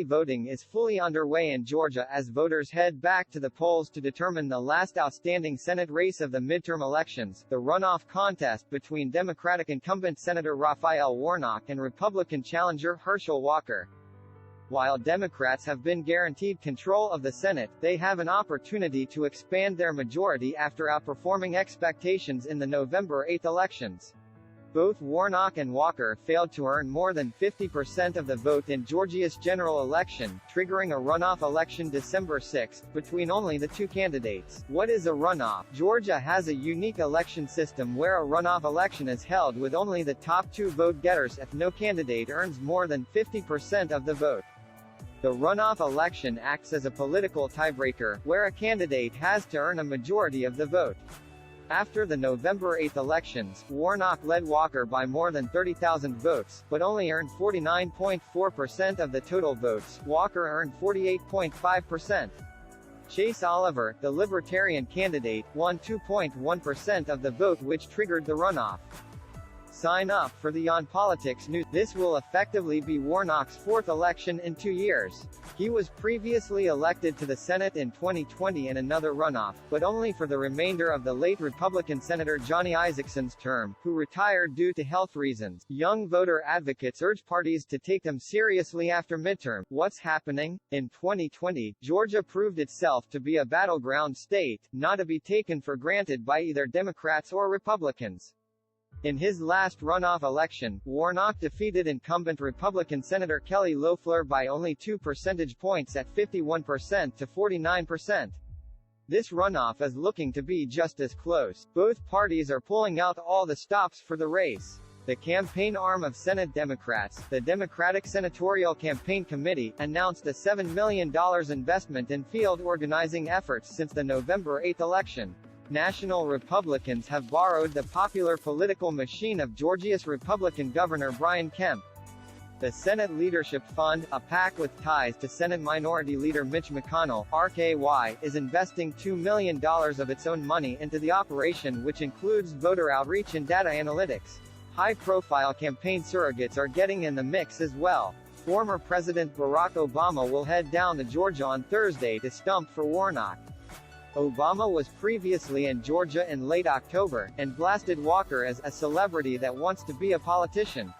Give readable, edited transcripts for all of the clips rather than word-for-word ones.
voting is fully underway in Georgia as voters head back to the polls to determine the last outstanding Senate race of the midterm elections, the runoff contest between Democratic incumbent Senator Raphael Warnock and Republican challenger Herschel Walker. While Democrats have been guaranteed control of the Senate, they have an opportunity to expand their majority after outperforming expectations in the November 8 elections. Both Warnock and Walker failed to earn more than 50% of the vote in Georgia's general election, triggering a runoff election December 6, between only the two candidates. What is a runoff? Georgia has a unique election system where a runoff election is held with only the top two vote-getters if no candidate earns more than 50% of the vote. The runoff election acts as a political tiebreaker, where a candidate has to earn a majority of the vote. After the November 8 elections, Warnock led Walker by more than 30,000 votes, but only earned 49.4% of the total votes. Walker earned 48.5%. Chase Oliver, the Libertarian candidate, won 2.1% of the vote, which triggered the runoff. Sign up for the On Politics news. This will effectively be Warnock's fourth election in 2 years. He was previously elected to the Senate in 2020 in another runoff, but only for the remainder of the late Republican Senator Johnny Isakson's term, who retired due to health reasons. Young voter advocates urge parties to take them seriously after midterm. What's happening? In 2020, Georgia proved itself to be a battleground state, not to be taken for granted by either Democrats or Republicans. In his last runoff election, Warnock defeated incumbent Republican Senator Kelly Loeffler by only 2 percentage points at 51% to 49%. This runoff is looking to be just as close. Both parties are pulling out all the stops for the race. The campaign arm of Senate Democrats, the Democratic Senatorial Campaign Committee, announced a $7 million investment in field organizing efforts since the November 8 election. National Republicans have borrowed the popular political machine of Georgia's Republican Governor Brian Kemp. The Senate Leadership Fund, a PAC with ties to Senate Minority Leader Mitch McConnell, RKY, is investing $2 million of its own money into the operation, which includes voter outreach and data analytics. High-profile campaign surrogates are getting in the mix as well. Former President Barack Obama will head down to Georgia on Thursday to stump for Warnock. Obama was previously in Georgia in late October, and blasted Walker as a celebrity that wants to be a politician.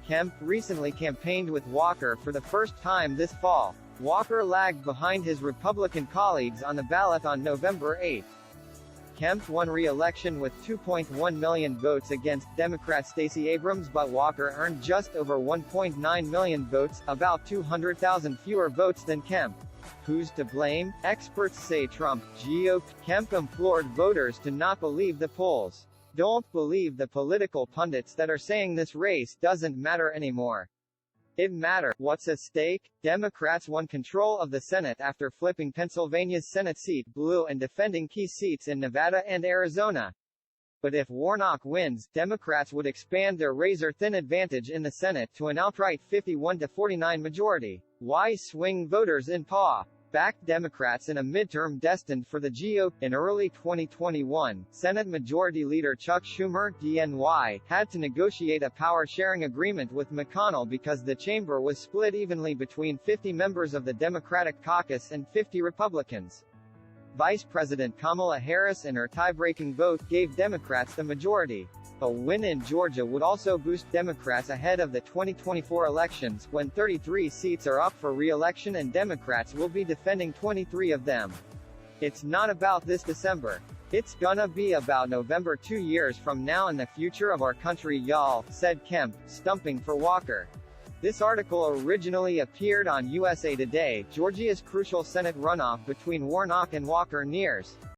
Kemp recently campaigned with Walker for the first time this fall. Walker lagged behind his Republican colleagues on the ballot on November 8. Kemp won re-election with 2.1 million votes against Democrat Stacey Abrams, but Walker earned just over 1.9 million votes, about 200,000 fewer votes than Kemp. Who's to blame? Experts say Trump, GOP. Kemp implored voters to not believe the polls. Don't believe the political pundits that are saying this race doesn't matter anymore. It matters. What's at stake? Democrats won control of the Senate after flipping Pennsylvania's Senate seat blue and defending key seats in Nevada and Arizona. But if Warnock wins, Democrats would expand their razor-thin advantage in the Senate to an outright 51-49 majority. Why swing voters in PA? Backed Democrats in a midterm destined for the GOP. In early 2021, Senate Majority Leader Chuck Schumer, DNY, had to negotiate a power-sharing agreement with McConnell because the chamber was split evenly between 50 members of the Democratic caucus and 50 Republicans. Vice President Kamala Harris and her tie-breaking vote gave Democrats the majority. A win in Georgia would also boost Democrats ahead of the 2024 elections, when 33 seats are up for re-election and Democrats will be defending 23 of them. It's not about this December. It's gonna be about November 2 years from now and the future of our country, y'all, said Kemp, stumping for Walker. This article originally appeared on USA Today. Georgia's crucial Senate runoff between Warnock and Walker nears.